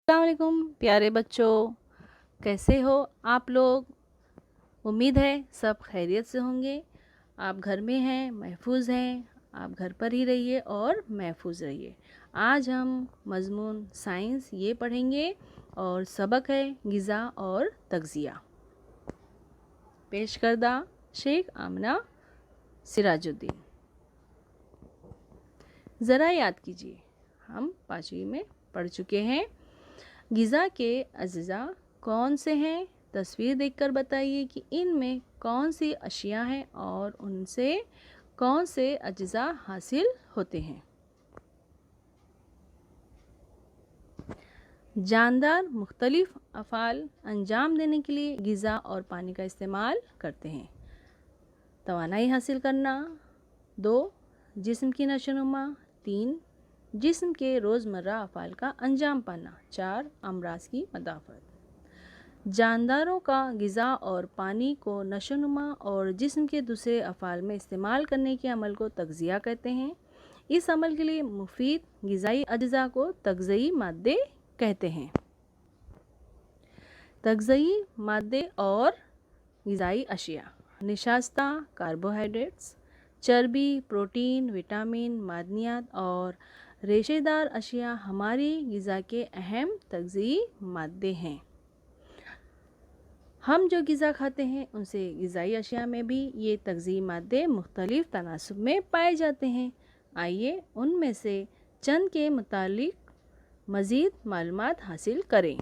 अस्सलाम वालेकुम प्यारे बच्चों, कैसे हो आप लोग। उम्मीद है सब खैरियत से होंगे। आप घर में हैं, महफूज हैं। आप घर पर ही रहिए और महफूज रहिए। आज हम मज़मून साइंस ये पढ़ेंगे और सबक है ग़िज़ा और तग़ज़िया। पेश करदा शेख आमना सिराजुद्दीन। ज़रा याद कीजिए, हम पाँचवीं में पढ़ चुके हैं। ग़िज़ा के अज़्ज़ा कौन से हैं? तस्वीर देखकर बताइए कि इनमें कौन सी अशिया हैं और उनसे कौन से अज्जा हासिल होते हैं। जानदार मुख्तलिफ अफ़ाल अंजाम देने के लिए ग़िज़ा और पानी का इस्तेमाल करते हैं। तवानाई हासिल करना, 2 जिस्म की नशोनुमा, 3 जिस्म के रोज़मर्रा अफ़ाल का अंजाम पाना, 4 अमराज़ की मदाफ़त। जानदारों का ग़िज़ा और पानी को नशोनुमा और जिस्म के दूसरे अफ़ाल में इस्तेमाल करने के अमल को तग़ज़िया कहते हैं। इस अमल के लिए मुफीद ग़िज़ाई अज्जा को तग़ज़ई मादे कहते हैं। तग़ज़ई मादे और ग़िज़ाई अशिया: निशास्ता कार्बोहाइड्रेट्स, चर्बी, प्रोटीन, विटामिन, मादनियात और रेशेदार अशिया हमारी ग़िज़ा के अहम तग़ज़ई मादे हैं। हम जो ग़िज़ा खाते हैं उनसे ग़िज़ाई अशिया में भी ये तग़ज़ई मादे मुख्तलिफ़ तनासुब में पाए जाते हैं। आइए उनमें से चंद के मुतालिक मज़ीद मालूमात हासिल करें।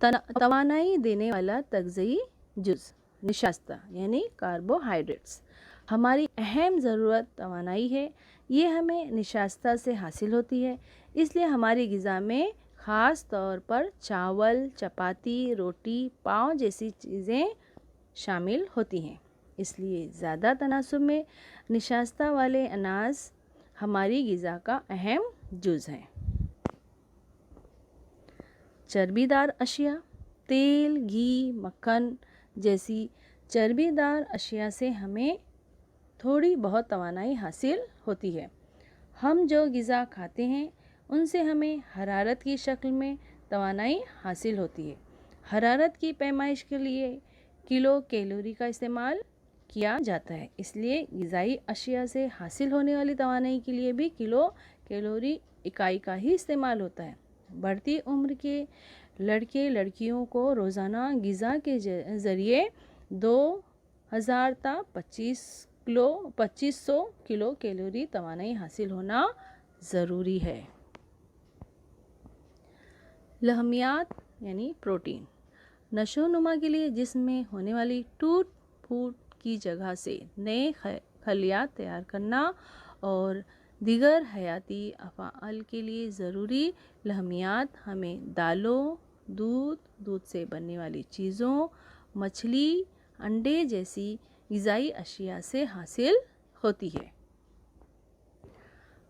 तवानाई देने वाला तग़ज़ई जुज़ निशास्ता यानी कार्बोहाइड्रेट्स हमारी अहम ज़रूरत तवानाई है। ये हमें निशास्ता से हासिल होती है, इसलिए हमारी ग़िज़ा में ख़ास तौर पर चावल, चपाती, रोटी, पाव जैसी चीज़ें शामिल होती हैं। इसलिए ज़्यादा तनासुब में निशास्ता वाले अनाज हमारी ग़िज़ा का अहम जुज़ हैं। चर्बीदार अशिया: तेल, घी, मक्खन जैसी चर्बीदार अशिया से हमें थोड़ी बहुत तवानाई हासिल होती है। हम जो ग़िज़ा खाते हैं उनसे हमें हरारत की शक्ल में तवानाई हासिल होती है। हरारत की पैमाइश के लिए किलो कैलोरी का इस्तेमाल किया जाता है, इसलिए ग़िज़ाई अशिया से हासिल होने वाली तवानाई के लिए भी किलो कैलोरी इकाई का ही इस्तेमाल होता है। बढ़ती उम्र के लड़के लड़कियों को रोज़ाना ग़िज़ा के ज़रिए 2000 ता 2500 किलो कैलोरी तवानाई हासिल होना ज़रूरी है। लहमियात यानी प्रोटीन नशोनुमा के लिए जिस्म में होने वाली टूट फूट की जगह से नए खलियात तैयार करना और दीगर हयाती अफ़ाल के लिए ज़रूरी लहमियात हमें दालों, दूध से बनने वाली चीज़ों, मछली, अंडे जैसी ग़िज़ाई अशिया से हासिल होती है।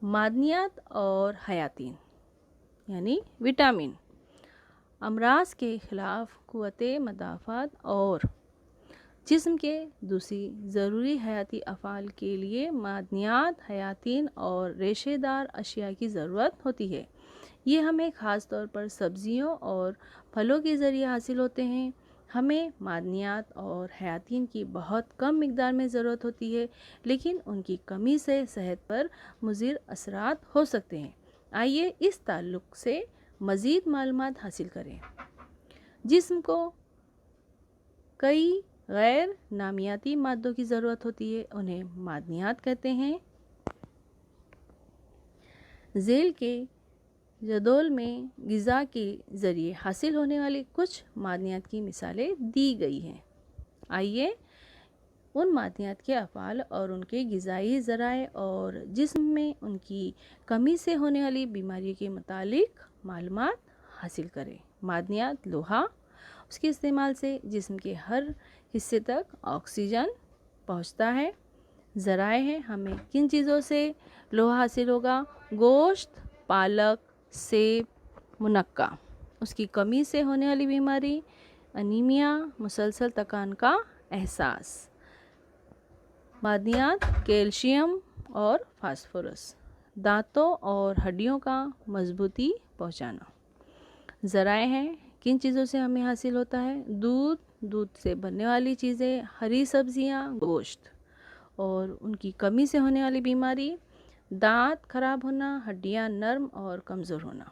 मादनियात और हयातीन यानी विटामिन अमराज़ के ख़िलाफ़ क़ुव्वते मदाफ़ात और जिस्म के दूसरी ज़रूरी हयाती अफ़ाल के लिए मादनियात, हयातीन और रेशेदार अशिया की ज़रूरत होती है। ये हमें ख़ास तौर पर सब्ज़ियों और फलों के ज़रिए हासिल होते हैं। हमें मादनियात और हयातीन की बहुत कम मिक़दार में ज़रूरत होती है, लेकिन उनकी कमी से सेहत पर मुज़िर असरात हो सकते हैं। आइए इस ताल्लुक़ से मज़ीद मालूमात हासिल करें। जिस्म को कई गैर नामियाती मादों की ज़रूरत होती है, उन्हें मादनियात कहते हैं। ज़ेल के जदोल में ग़िज़ा के ज़रिए हासिल होने वाली कुछ मादनियात की मिसालें दी गई हैं। आइए उन मादनियात के अफ़ाल और उनके ग़िज़ाई ज़राए और जिस्म में उनकी कमी से होने वाली बीमारी के मुतालिक मालूमात हासिल करें। मादनियात लोहा, उसके इस्तेमाल से जिस्म के हर हिस्से तक ऑक्सीजन पहुंचता है। ज़राए हैं, हमें किन चीज़ों से लोहा हासिल होगा? गोश्त, पालक, सेब, मुनक्का। उसकी कमी से होने वाली बीमारी अनीमिया, मुसलसल थकान का एहसास। मादनियात कैल्शियम और फास्फोरस, दांतों और हड्डियों का मजबूती पहुंचाना। ज़राए हैं, किन चीज़ों से हमें हासिल होता है? दूध, दूध से बनने वाली चीज़ें, हरी सब्जियां, गोश्त। और उनकी कमी से होने वाली बीमारी, दांत खराब होना, हड्डियां नरम और कमज़ोर होना।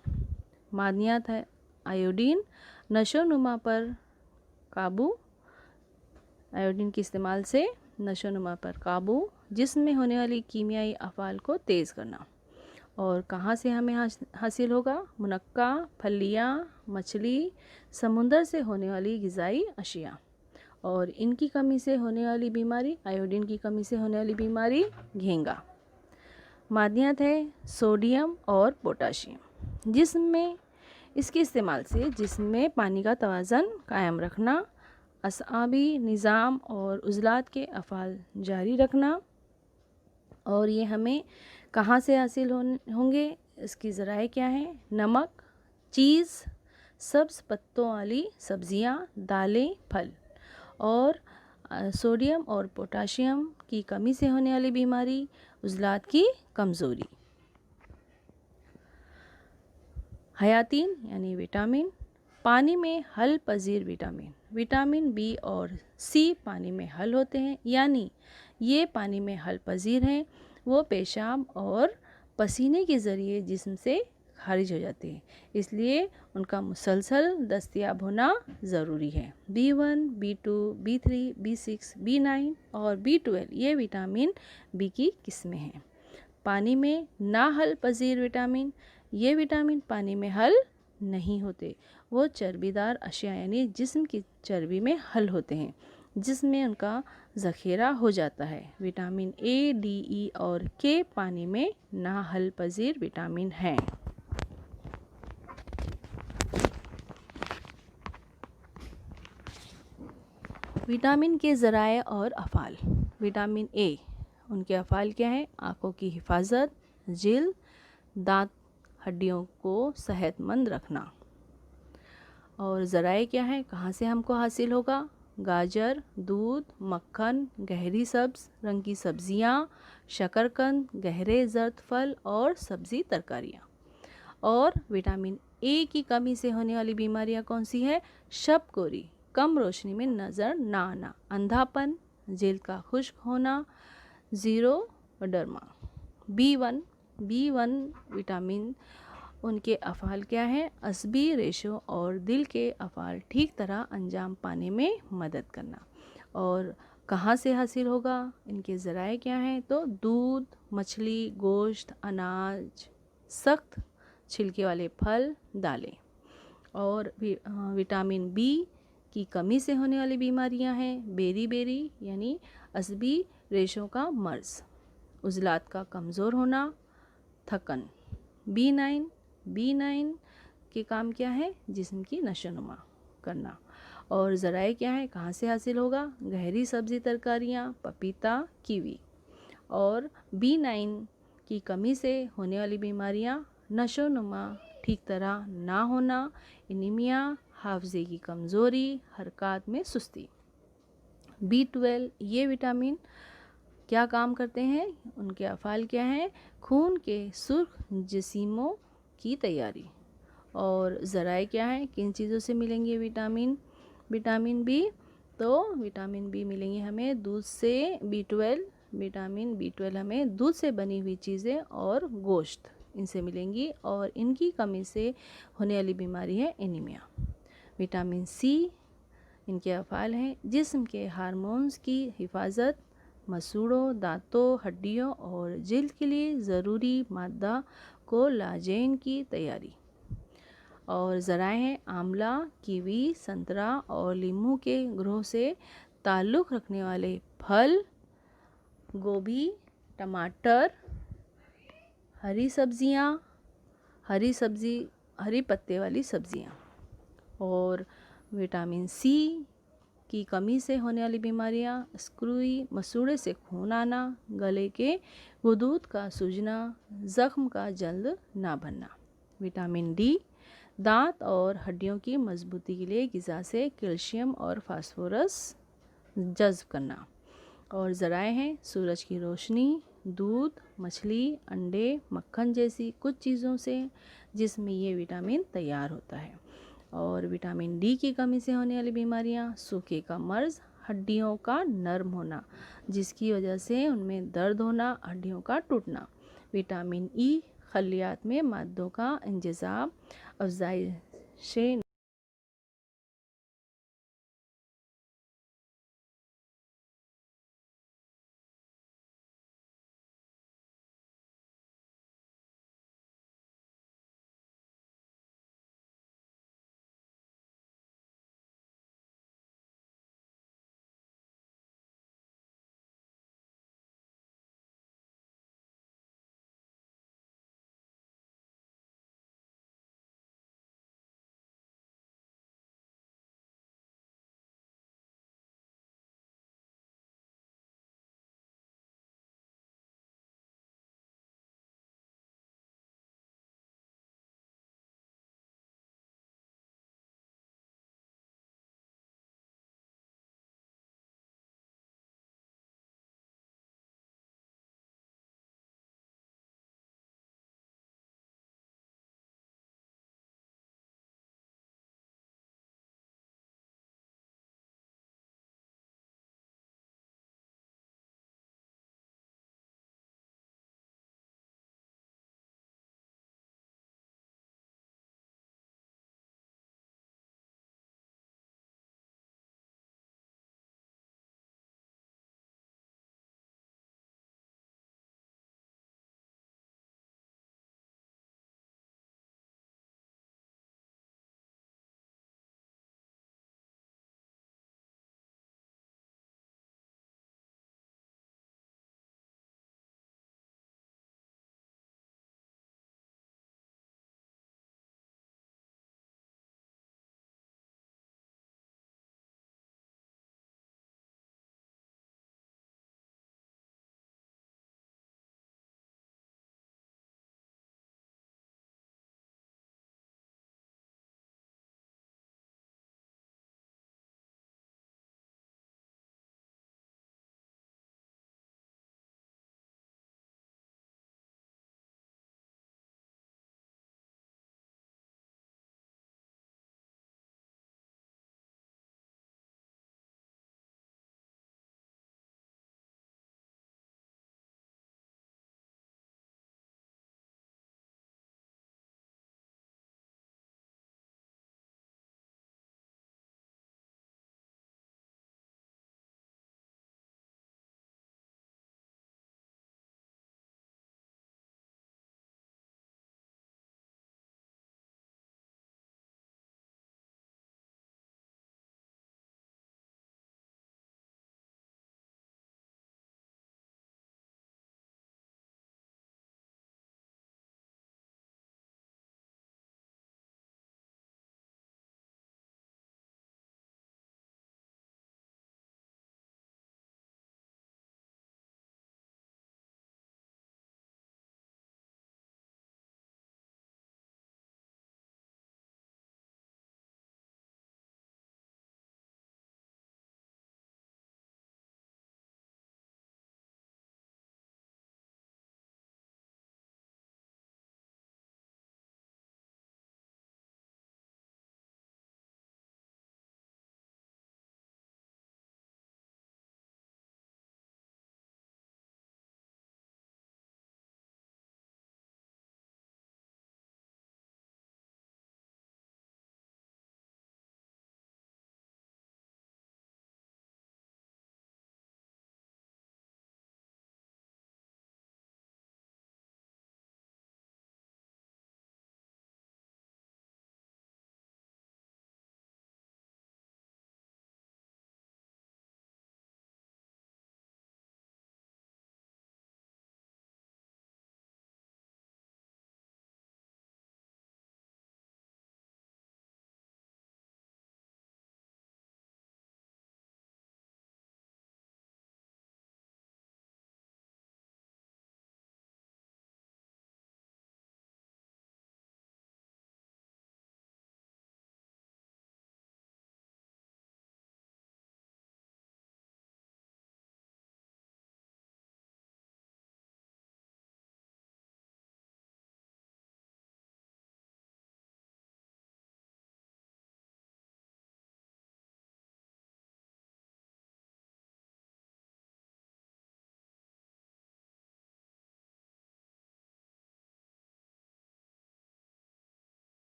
मादनियात है आयोडीन, नशोनुमा पर काबू, आयोडीन के इस्तेमाल से नशोनुमा पर काबू, जिस्म में होने वाली कीमियाई अफ़ाल को तेज़ करना। और कहाँ से हमें हासिल होगा? मुनक्का, फलियाँ, मछली, समुंदर से होने वाली ग़िज़ाई अशिया। और इनकी कमी से होने वाली बीमारी, आयोडीन की कमी से होने वाली बीमारी, घेंगा। मादनियात है सोडियम और पोटाशियम, जिस्म में इसके इस्तेमाल से जिस्म में पानी का तवाज़न कायम रखना, असाबी निज़ाम और उज़लात के अफ़ाल जारी रखना। और ये हमें कहाँ से हासिल होंगे? इसकी ज़राए क्या हैं? नमक, चीज़, सब्ज़ पत्तों वाली सब्ज़ियाँ, दालें, फल। और सोडियम और पोटाशियम की कमी से होने वाली बीमारी, उज़लात की कमज़ोरी। हयातीन यानी विटामिन, पानी में हल पजीर विटामिन, विटामिन बी और सी पानी में हल होते हैं, यानी ये पानी में हल पजीर हैं। वो पेशाब और पसीने के ज़रिए जिस्म से खारिज हो जाते हैं, इसलिए उनका मुसलसल दस्तयाब होना ज़रूरी है। B1, B2, B3, B6, B9 और B12 ये विटामिन बी की किस्में हैं। पानी में ना हल पजीर विटामिन, ये विटामिन पानी में हल नहीं होते, वो चर्बीदार अशिया यानी जिस्म की चर्बी में हल होते हैं, जिसमें उनका ज़ख़ीरा हो जाता है। विटामिन ए, डी, ई और के पानी में ना हल पजीर विटामिन हैं। विटामिन के ज़राए और अफ़ाल। विटामिन ए, उनके अफ़ाल क्या हैं? आँखों की हिफाजत, जिल्द, दांत, हड्डियों को सेहतमंद रखना। और ज़राए क्या है? कहाँ से हमको हासिल होगा? गाजर, दूध, मक्खन, गहरी सब्ज़ रंग की सब्ज़ियाँ, शकरकंद, गहरे जर्द फल और सब्ज़ी तरकारियाँ। और विटामिन ए की कमी से होने वाली बीमारियाँ कौन सी है? शबकोरी, कम रोशनी में नज़र ना आना, अंधापन, जिल्द का खुश्क होना, ज़ीरोडर्मा। B1 विटामिन, उनके अफ़ाल क्या हैं? असबी रेशों और दिल के अफ़ाल ठीक तरह अंजाम पाने में मदद करना। और कहाँ से हासिल होगा? इनके ज़राए क्या हैं? तो दूध, मछली, गोश्त, अनाज, सख्त छिलके वाले फल, दालें। और विटामिन बी की कमी से होने वाली बीमारियां हैं बेरी यानी असबी रेशों का मर्ज़, उज़लात का कमज़ोर होना, थकन। B9 के काम क्या है? जिस्म की नशोनुमा करना। और ज़राए क्या है? कहाँ से हासिल होगा? गहरी सब्ज़ी तरकारियाँ, पपीता, कीवी। और B9 की कमी से होने वाली बीमारियाँ, नशोनुमा ठीक तरह ना होना, एनीमिया, हाफ़ज़े की कमज़ोरी, हरकत में सुस्ती। B12 ये विटामिन क्या काम करते हैं? उनके अफ़ाल क्या हैं? खून के सुर्ख जिस्मों की तैयारी। और ज़राए क्या हैं? किन चीज़ों से मिलेंगे विटामिन बी? तो विटामिन बी मिलेंगे हमें दूध से। विटामिन B12 हमें दूध से बनी हुई चीज़ें और गोश्त, इनसे मिलेंगी। और इनकी कमी से होने वाली बीमारी है एनीमिया। विटामिन सी, इनके अफ़ाल हैं जिस्म के हार्मोन्स की हिफाजत, मसूड़ों, दांतों, हड्डियों और जिल्द के लिए ज़रूरी मादा कोलाजेन की तैयारी। और ज़राए हैं आंवला, कीवी, संतरा और लीमू के ग्रोह से ताल्लुक़ रखने वाले फल, गोभी, टमाटर, हरी पत्ते वाली सब्जियां। और विटामिन सी की कमी से होने वाली बीमारियां, स्क्रूई, मसूड़े से खून आना, गले के गुदूद का सूजना, ज़ख्म का जल्द ना बनना। विटामिन डी, दांत और हड्डियों की मजबूती के लिए ग़िज़ा से कैल्शियम और फास्फोरस जज़्ब करना। और ज़राए हैं सूरज की रोशनी, दूध, मछली, अंडे, मक्खन जैसी कुछ चीज़ों से, جسم میں یہ وٹامن تیار ہوتا ہے۔ اور وٹامن ڈی کی کمی سے ہونے والی بیماریاں: سوکھے کا مرض، ہڈیوں کا نرم ہونا جس کی وجہ سے ان میں درد ہونا، ہڈیوں کا ٹوٹنا۔ وٹامن ای خلیات میں مادوں کا انجذاب، افزائش